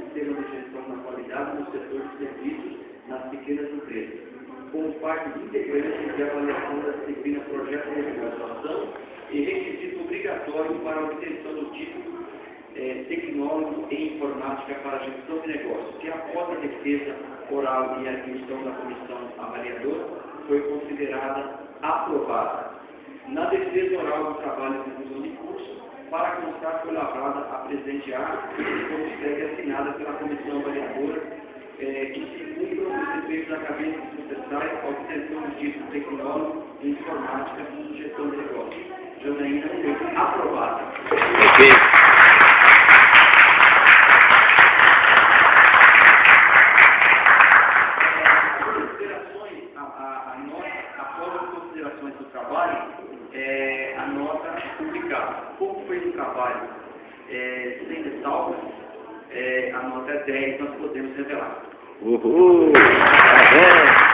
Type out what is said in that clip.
sistema de gestão da qualidade no setor de serviços nas pequenas empresas, como parte integrante de avaliação da disciplina Projeto de Regulação e requisito obrigatório para a obtenção do título tecnólogo em informática para a gestão de negócios, que após a defesa oral e a admissão da comissão avaliadora, foi considerada aprovada. Na defesa oral do trabalho de conclusão de curso, para constar foi lavrada a presente ata, como segue assinada pela comissão avaliadora, que se cumpram os efeitos acadêmicos necessários à obtenção do título tecnólogo em informática e gestão de negócios. Janaína foi aprovada. Ok. Após as considerações do trabalho, a nota publicada. Como foi um trabalho sem ressalvas, a nota é 10, nós podemos revelar. Uhul! Tá bom.